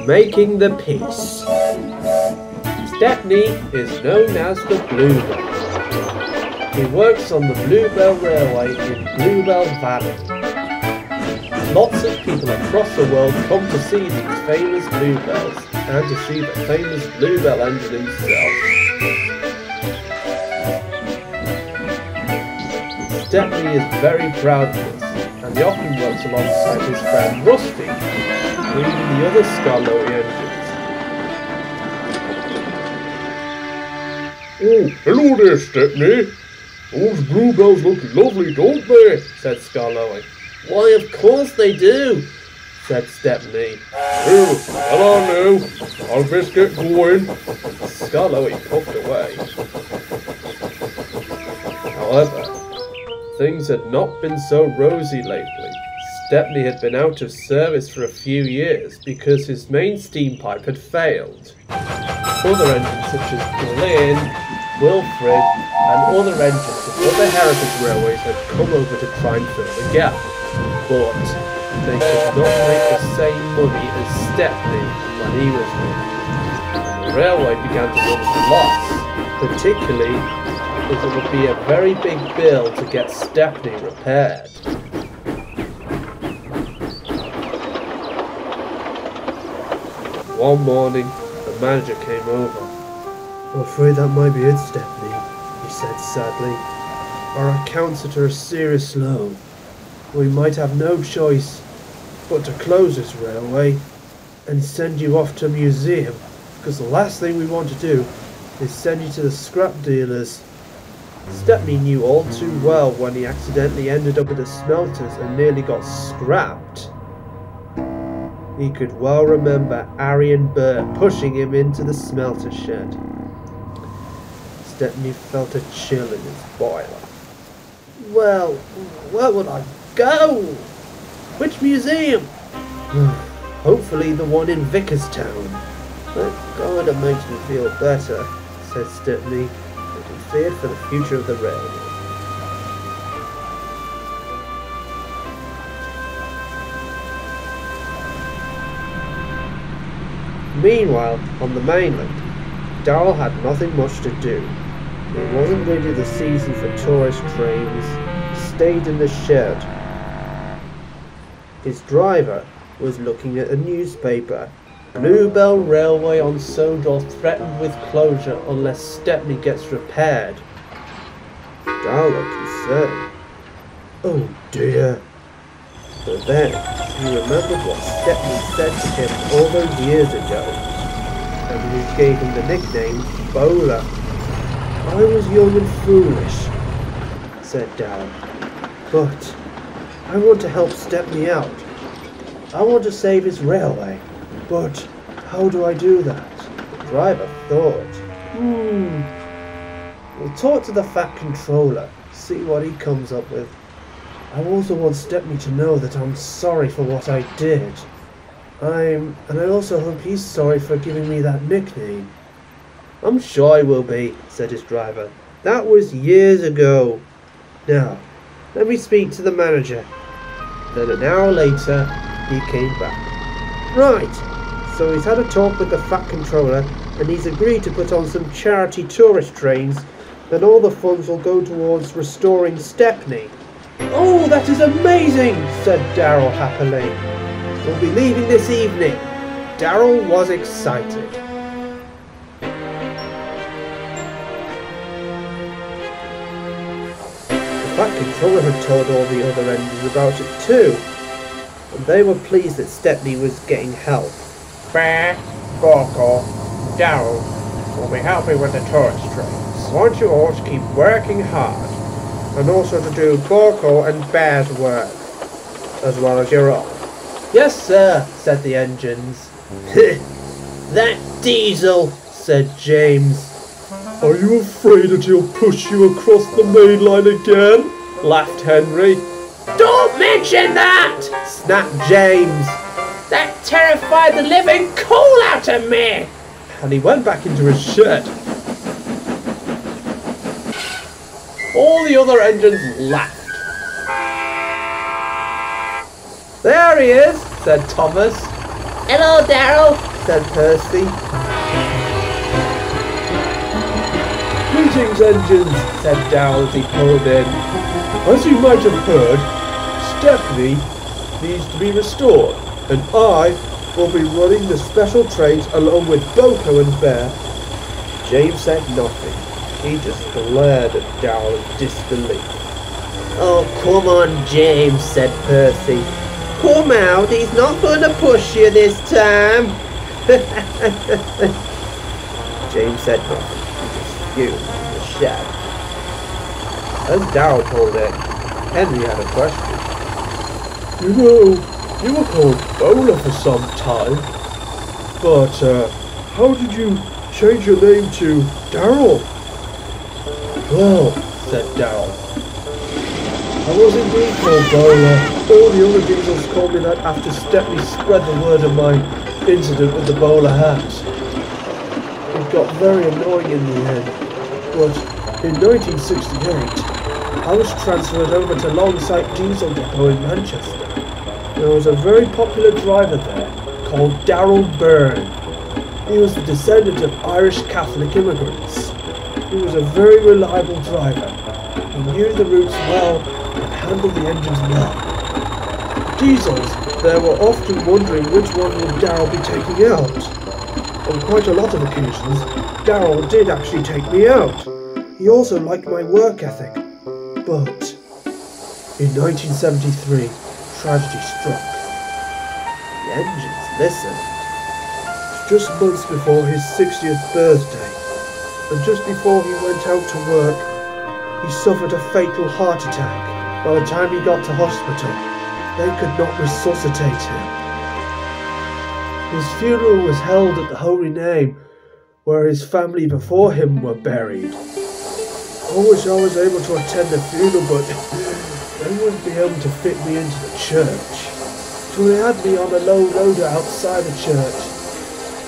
Making the peace. Stepney is known as the Bluebell. He works on the Bluebell Railway in Bluebell Valley. Lots of people across the world come to see these famous Bluebells and to see the famous Bluebell engine himself. Stepney is very proud of this, and he often works alongside his friend Rusty, leading the other Scarlowy engines. Oh, hello there, Stepney. Those Bluebells look lovely, don't they? Said Scarlowy. Why, of course they do, said Stepney. Oh, hello now. I'll best get going. Scarlowy puffed away. However, things had not been so rosy lately. Stepney had been out of service for a few years because his main steam pipe had failed. Other engines such as Berlin, Wilfrid and other engines of other heritage railways had come over to try and fill the gap, but they could not make the same money as Stepney when he was there. The railway began to run at a loss, particularly as it would be a very big bill to get Stepney repaired. One morning, the manager came over. I'm afraid that might be it, Stepney, he said sadly. Our accounts are at a serious low. We might have no choice but to close this railway and send you off to a museum, because the last thing we want to do is send you to the scrap dealers. Stepney knew all too well when he accidentally ended up at the smelters and nearly got scrapped. He could well remember Harry and Bert pushing him into the smelter shed. Stepney felt a chill in his boiler. Well, where would I go? Which museum? Hopefully the one in Vickerstown. That kind of makes me feel better, said Stepney, and he feared for the future of the railway. Meanwhile, on the mainland, Darryl had nothing much to do. It wasn't really the season for tourist trains. He stayed in the shed. His driver was looking at a newspaper. Bluebell Railway on Sodor threatened with closure unless Stepney gets repaired. Darryl looked concerned. Oh dear. But then he remembered what Stepney said to him all those years ago, and he gave him the nickname Bowler. I was young and foolish, said Darryl, but I want to help Stepney out. I want to save his railway, but how do I do that? The driver thought. We'll talk to the Fat Controller, see what he comes up with. I also want Stepney to know that I'm sorry for what I did. And I also hope he's sorry for giving me that nickname. I'm sure I will be, said his driver. That was years ago. Now, let me speak to the manager. Then an hour later, he came back. Right, so he's had a talk with the Fat Controller, and he's agreed to put on some charity tourist trains, and all the funds will go towards restoring Stepney. Oh, that is amazing, said Darryl happily. We'll be leaving this evening. Darryl was excited. The Fat Controller had told all the other engines about it too, and they were pleased that Stepney was getting help. Bear, BoCo, Darryl will be helping with the tourist trains. I want you all to keep working hard, and also to do BoCo and Bear's work, as well as your own. Yes, sir, said the engines. That diesel, said James. Are you afraid that he'll push you across the main line again? Laughed Henry. Don't mention that, snapped James. That terrified the living coal out of me. And he went back into his shed. All the other engines laughed. There he is, said Thomas. Hello, Darryl, said Percy. Greetings, engines, said Darryl as he pulled in. As you might have heard, Stepney needs to be restored, and I will be running the special trains along with BoCo and Bear. James said nothing. He just glared at Darryl in disbelief. Oh, come on, James, said Percy. Come out, he's not going to push you this time. James said nothing. He just fumed in the shed. As Darryl pulled in, Henry had a question. You know, you were called Bowler for some time, but how did you change your name to Darryl? Well, said Darryl, I was indeed called Bowler. All the other diesels called me that after Stepney spread the word of my incident with the bowler hat. It got very annoying in the end, but in 1968, I was transferred over to Longsight Diesel Depot in Manchester. There was a very popular driver there called Darryl Byrne. He was the descendant of Irish Catholic immigrants. He was a very reliable driver. He knew the routes well and handled the engines well. Diesels, they were often wondering which one would Darryl be taking out. On quite a lot of occasions, Darryl did actually take me out. He also liked my work ethic. But in 1973, tragedy struck. The engines listened. Just months before his 60th birthday, and just before he went out to work, he suffered a fatal heart attack. By the time he got to hospital, they could not resuscitate him. His funeral was held at the Holy Name, where his family before him were buried. I wish I was able to attend the funeral, but they wouldn't be able to fit me into the church. So they had me on a low loader outside the church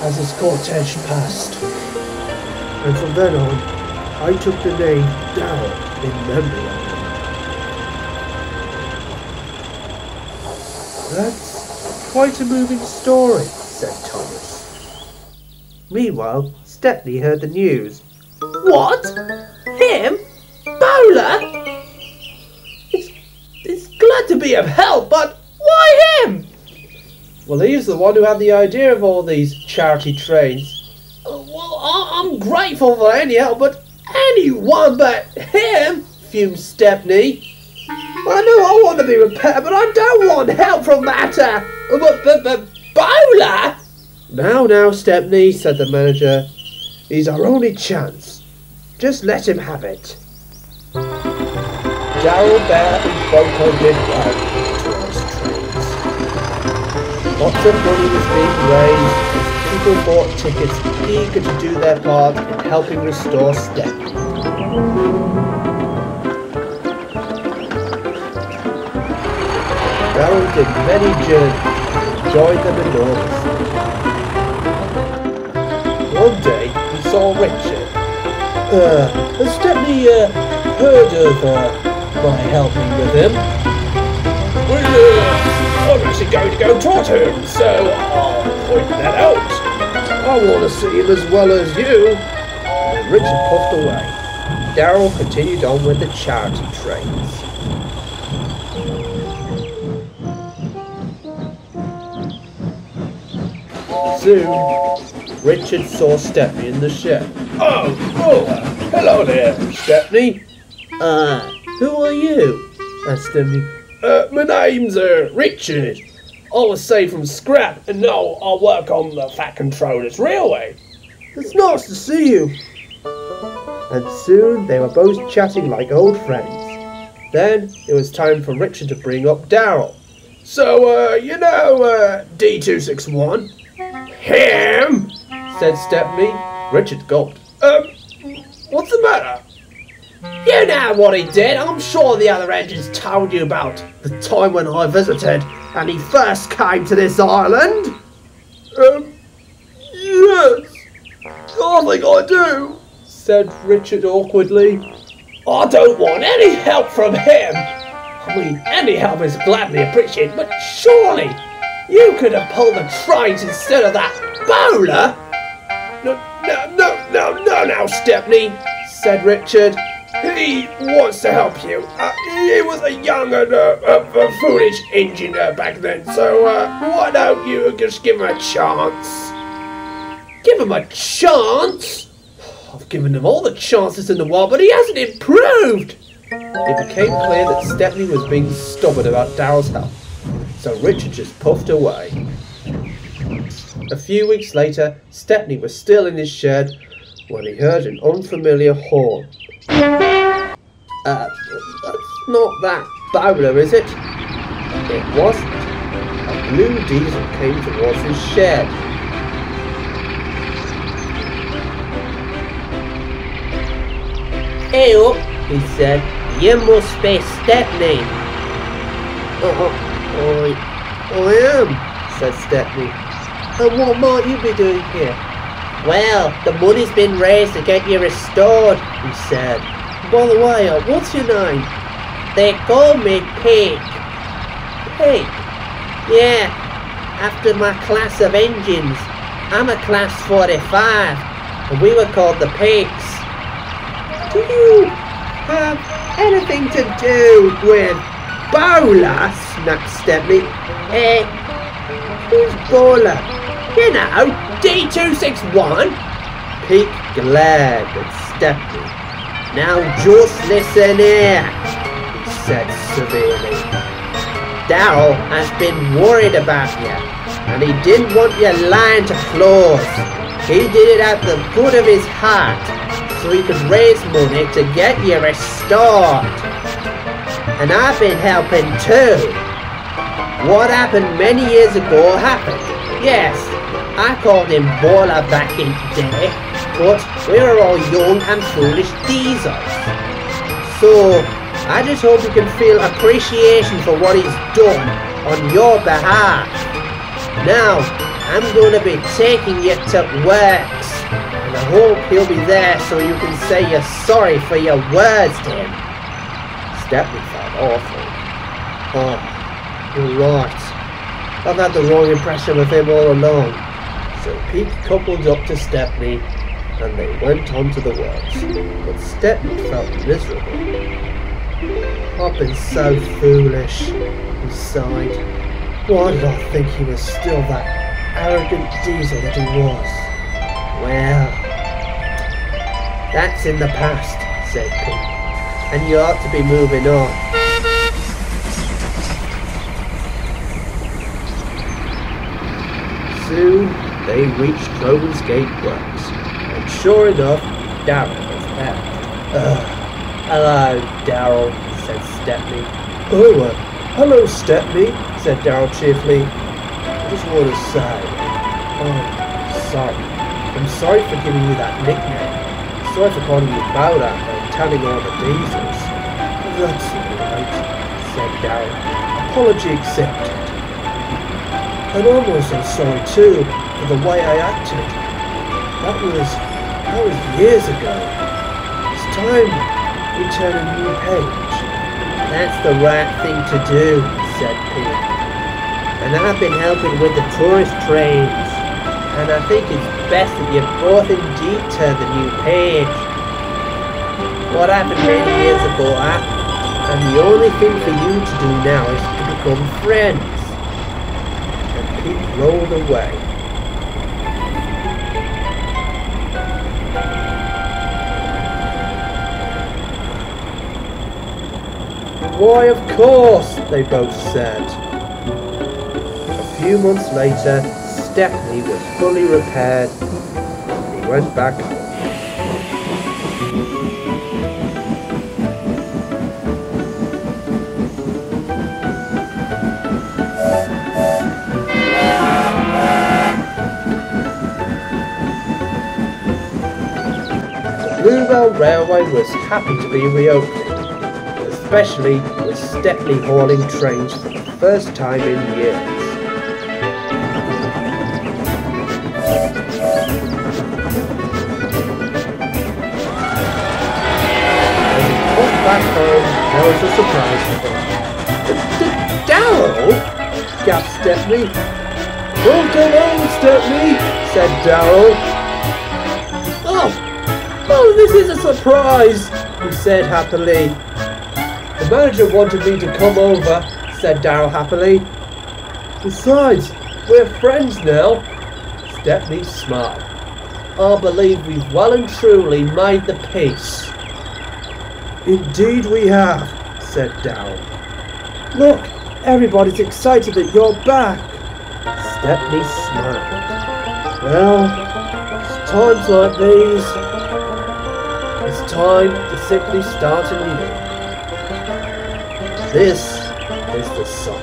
as his cortege passed. And from then on, I took the name Darryl in memory of him. That's quite a moving story, said Thomas. Meanwhile, Stepney heard the news. What? Him? Bowler? It's glad to be of help, but why him? Well, he's the one who had the idea of all these charity trains. Well, I'm grateful for any help, but anyone but him, fumed Stepney. I know I want to be repaired, but I don't want help from that, but Bowler? Now, Stepney, said the manager. He's our only chance. Just let him have it. Darryl, Bear and BoCo did well towards Trainz. Lots of money was being raised as people bought tickets eager to do their part in helping restore Stepney. Darryl did many journeys and enjoyed them enormously. One day he saw Richard. Has Stepney heard of my helping with him? Well, I'm actually going to go talk to him, so I'll point that out. I want to see him as well as you. And Richard puffed away. Darryl continued on with the charity trains. Soon, Richard saw Stepney in the shed. Oh, hello there, Stepney. Who are you? asked Stepney. My name's Richard. I was saved from scrap, and now I work on the Fat Controller's Railway. It's nice to see you. And soon they were both chatting like old friends. Then it was time for Richard to bring up Darryl. So, you know, D261? Him, said Stepney. Richard gulped. What's the matter? You know what he did. I'm sure the other engines told you about the time when I visited and he first came to this island. Yes. I think I do, said Richard awkwardly. I don't want any help from him. I mean, any help is gladly appreciated, but surely You could have pulled the Trainz instead of that bowler. No, now, Stepney, said Richard. He wants to help you. He was a young and a foolish engineer back then, so why don't you just give him a chance? Give him a chance? I've given him all the chances in the world, but he hasn't improved. It became clear that Stepney was being stubborn about Darryl's health, so Richard just puffed away. A few weeks later, Stepney was still in his shed when he heard an unfamiliar horn. That's not that bowler, is it? It wasn't. A blue diesel came towards his shed. Hey up, he said. You must be Stepney. I am, said Stepney. And what might you be doing here? Well, the money's been raised to get you restored, he said. By the way, what's your name? They call me Pig. Pig? Yeah, after my class of engines. I'm a class 45, and we were called the Pigs. Do you have anything to do with bowler? Snapped Stepney. Who's bowler? You know, D261. Pig glared at Stepney. Now just listen here, he said severely. Darryl has been worried about you, and he didn't want you lying to close. He did it out the good of his heart, so he could raise money to get you restored. And I've been helping too. What happened many years ago happened. Yes, I called him Baller back in the day, but we were all young and foolish diesels. So, I just hope you can feel appreciation for what he's done on your behalf. Now, I'm going to be taking you to Works, and I hope he'll be there so you can say you're sorry for your words to him. Stepney felt awful. Oh, you're right. I've had the wrong impression of him all along. So Pete coupled up to Stepney, and they went on to the Works. But Stepney felt miserable. I've been so foolish, he sighed. Why did I think he was still that arrogant diesel that he was? Well, that's in the past, said Pete, and you ought to be moving on. Soon they reached Crowman's Gate Works, and sure enough, Darryl was there. Hello, Darryl, said Stepney. Oh, hello, Stepney, said Darryl cheerfully. I just want to say, sorry. I'm sorry for giving you that nickname. Sorry for calling you Bowler and telling all the diesels. That's all right, said Darryl. Apology accepted. And I'm also sorry too for the way I acted. That was years ago. It's time we turn a new page. That's the right thing to do, said Pete. And I've been helping with the tourist trains, and I think it's best that you both indeed turn the new page. What happened many years ago happened, and the only thing for you to do now is to become friends. Pete rolled away. Why, of course, they both said. A few months later, Stepney was fully repaired. He went back home. Bluebell Railway was happy to be reopened, especially with Stepney hauling trains for the first time in years. When he got back home, there was a surprise for him. Darryl? gasped Stepney. Don't go on, Stepney, said Darryl. Oh, this is a surprise, he said happily. The manager wanted me to come over, said Darryl happily. Besides, we're friends now. Stepney smiled. I believe we've well and truly made the peace. Indeed we have, said Darryl. Look, everybody's excited that you're back. Stepney smiled. Well, it's times like these. It's time to simply start anew. This is the song.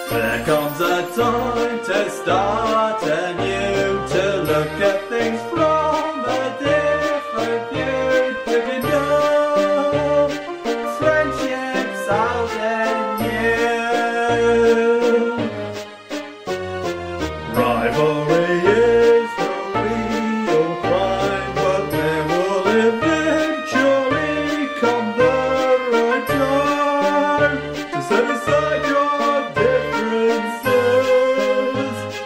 There comes a time to start anew, to look at things from a different view. Living young, friendships out and new. Rivalry is the real crime, but there will eventually come the right time to set aside your differences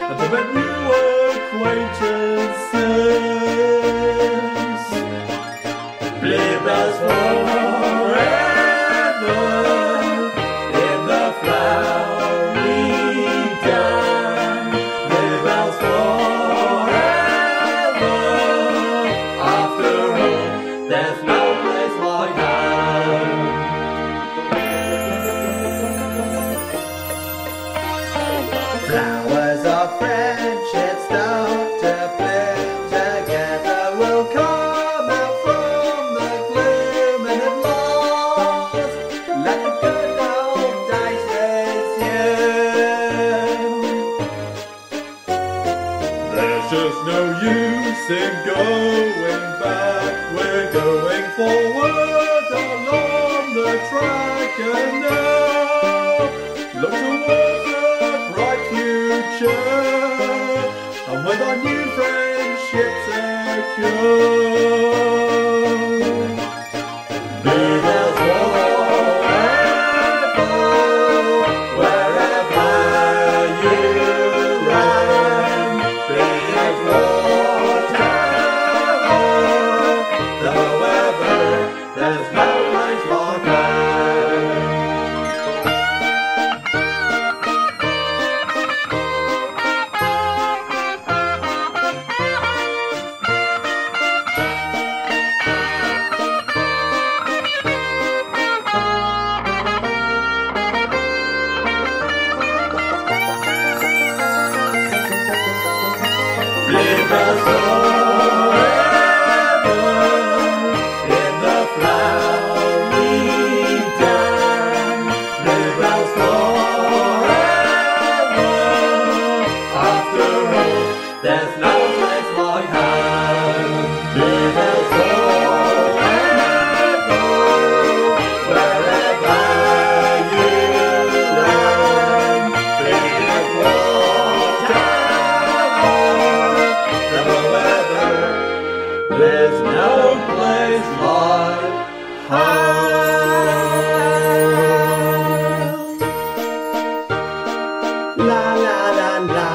and to make new acquaintances. Bluebells forever in the flowery dime. Bluebells forever. After all, there's no place like home. Flowers of friendship start to bloom together. Will come out from the gloom, and at last, let the good old days resume. There's just no use in going back. We're going forward along the track, and now look towards a bright future, and with our new friendships secure. Bluebells forever, wherever you roam. Be it whatever the weather, there's no place like home. Bluebells forever in the flowery dime. Bluebells forever. After all, there's no place like home. Bluebells forever, wherever you roam. Be it whatever the weather, there's no place like home. La la la la.